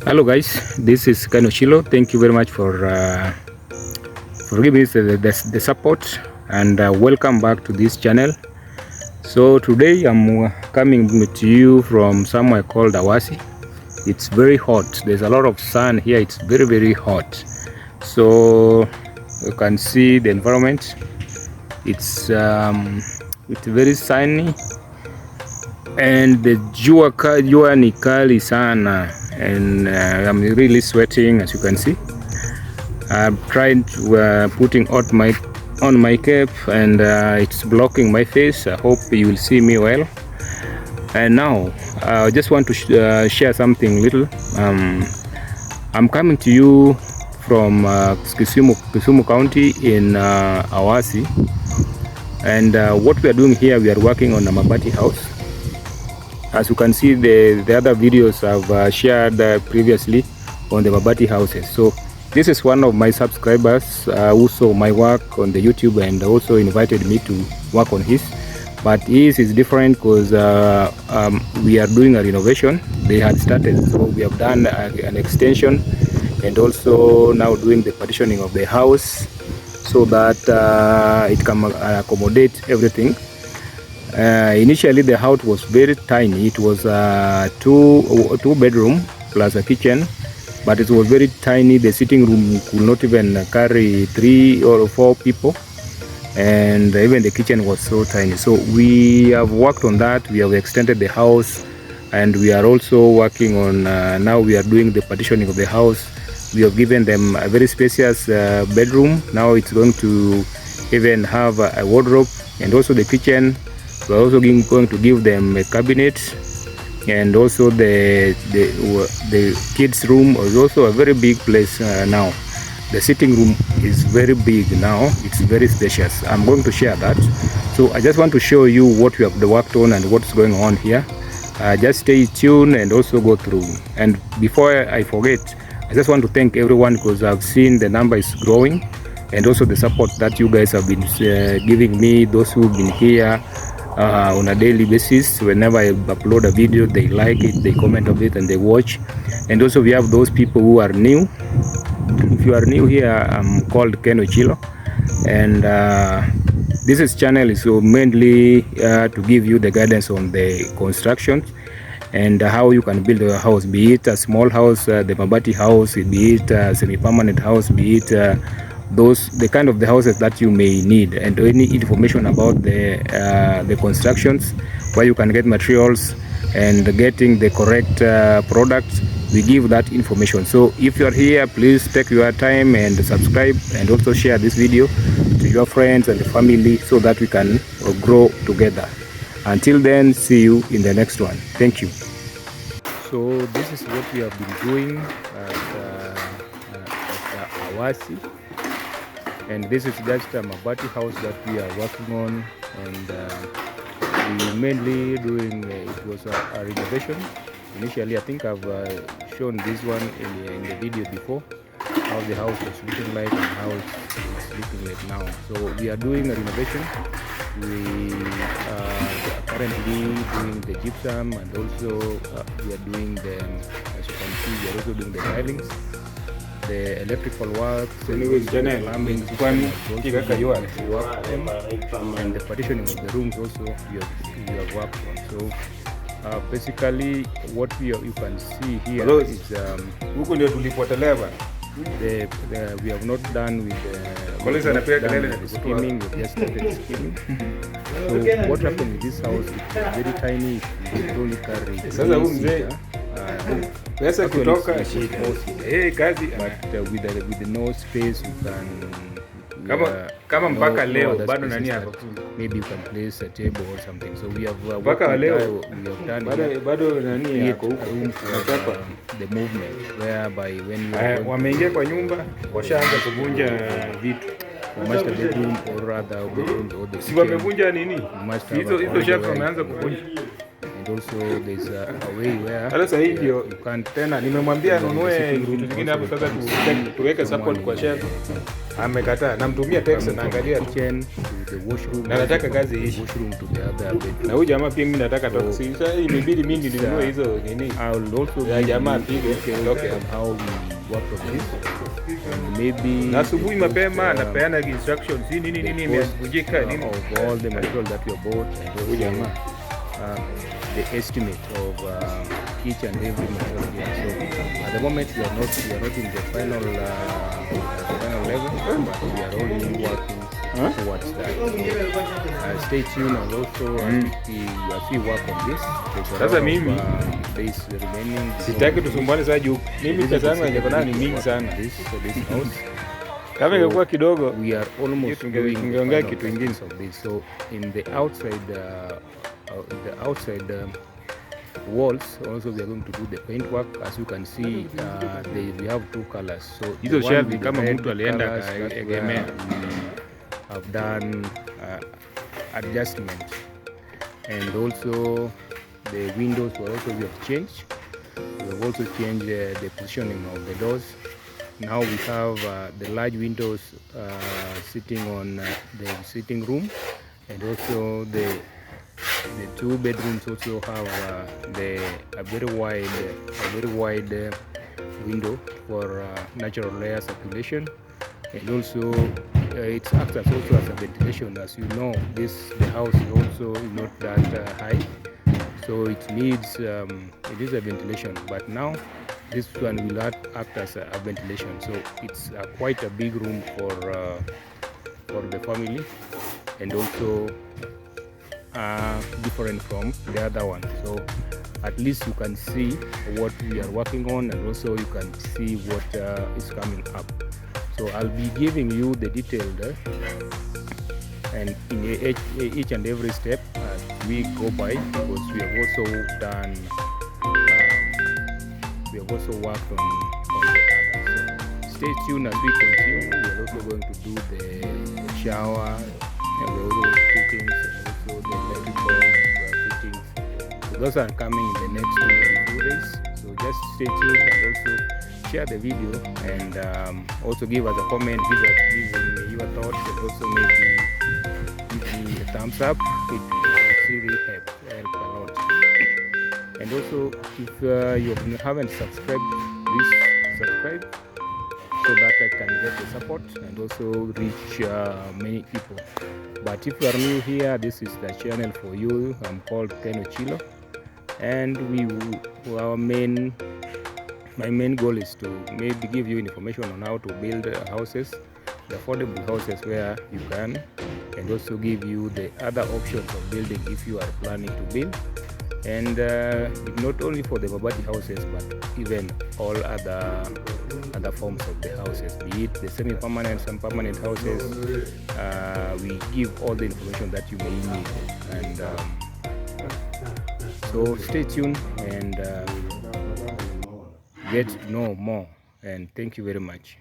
Hello guys, this is Kanoshilo. Thank you very much for giving us the support, and welcome back to this channel. So today I'm coming to you from somewhere called Awasi. It's very hot. There's a lot of sun here. It's very hot. So you can see the environment. It's very sunny, and the jua ni kali sana, and I'm really sweating, as you can see. I've tried putting on my cap, and it's blocking my face. I hope you will see me well. And now I just want to share something little. I'm coming to you from Kisumu County in Awasi, and what we are doing here, we are working on a Mabati house. As you can see, the other videos I've shared previously on the Mabati houses. So this is one of my subscribers who saw my work on the YouTube and also invited me to work on his. But his is different because we are doing a renovation. They had started, so we have done an extension, and also now doing the partitioning of the house so that it can accommodate everything. Initially the house was very tiny. It was two bedroom plus a kitchen, but it was very tiny. The sitting room could not even carry 3 or 4 people, and even the kitchen was so tiny. So we have worked on that. We have extended the house, and we are also working on now we are doing the partitioning of the house. We have given them a very spacious bedroom. Now it's going to even have a wardrobe, and also the kitchen, we're also going to give them a cabinet, and also the kids room is also a very big place now. The sitting room is very big now. It's very spacious. I'm going to share that. So I just want to show you what we have worked on and what's going on here. Just stay tuned and also go through. And before I forget, I just want to thank everyone, because I've seen the number is growing, and also the support that you guys have been giving me. Those who've been here on a daily basis. Whenever I upload a video, they like it, they comment on it, and they watch. And also we have those people who are new. If you are new here, I'm called Ken Ochilo, and this channel is mainly to give you the guidance on the construction and how you can build a house, be it a small house, the Mabati house, be it a semi-permanent house, be it the kind of the houses that you may need, and any information about the constructions, where you can get materials and getting the correct products. We give that information. So if you are here, please take your time and subscribe, and also share this video to your friends and family so that we can grow together. Until then, see you in the next one. Thank you. So this is what we have been doing at Awasi, and this is just a Mabati house that we are working on, and we mainly doing it was a renovation. Initially, I think I've shown this one in the video before, how the house was looking like and how it's looking like now. So we are doing a renovation. We are currently doing the gypsum, and also we are doing the, as you can see, we are also doing the tilings, the electrical work, plumbing, and the partitioning of the rooms also we have worked on. So basically what you can see here is we have not done with the skimming. We just started skimming. So what happened with this house, it's very tiny. It only carry with no space you can kama mpaka leo bado nani hapo, maybe you can place a table or something. So we have mpaka leo we have done bado nani yako room for the movement, whereby when you wameingia kwa nyumba washaanza kuvunja vitu, master bedroom or rather bedroom or the si wamevunja nini hizo shafu wameanza kuvunja. And also there's a way where sasa hivi you can tena nimemwambia anunue vitu vingine hapo. Sasa tuweke support kwa shelf, Amekataa. Namtumia text na angalia tu. Kitchen to the washroom. Na nataka kazi ishi. Washroom to the other bedroom. Na huyu jamaa pia mimi nataka toka. Sasa imebidi mimi ninunue hizo nini. I will also ya jamaa pia okay on how we work on this. And maybe na asubuhi mapema anapeana instructions nini imevunjika nini of all the material that we bought and huyu jamaa the estimate of each and every material here. So at the moment we are not in the final level, but we are only working towards that. So, stay tuned and also as we work on this. Sasa mimi this remaining sitaki tusumbuane saa juu mimi pesa yangu ingekuwa ni mingi sana this house. Kama ingekuwa kidogo we are almost tungeongea kitu kingine of this. So in the outside walls also we are going to do the paint work. As you can see we have two colors. So hizo shelf kama mtu alienda akaegemea, have done adjustment, and also the windows were also we have changed. We have also changed the positioning of the doors. Now we have the large windows sitting on the sitting room, and also the two bedrooms also have a very wide window for natural air circulation, and also it acts as also as a ventilation. As you know, the house is also not that high, so it needs it is a ventilation. But now this one will act as a ventilation, so it's quite a big room for the family, and also different from the other one. So at least you can see what we are working on, and also you can see what is coming up. So I'll be giving you the detailed and in each and every step as we go by, because we have also done we have also worked on the other. So stay tuned as we continue. We are also going to do the shower, and the other fittings, and also the electrical fittings. So those are coming in the next 2 days. So just stay tuned, and also share the video, and also give us a comment, give me your thoughts, and also maybe give me a thumbs up. It really help a lot. And also, if you haven't subscribed, please subscribe so that I can get the support and also reach many people. But if you are new here, this is the channel for you. I'm called Ken Ochilo, and my main goal is to maybe give you information on how to build houses, the affordable houses where you can, and also give you the other options of building if you are planning to build. And not only for the Mabati houses, but even all other forms of the houses, be it the semi-permanent, some permanent houses. We give all the information that you may need, and so stay tuned and get to know more, and thank you very much.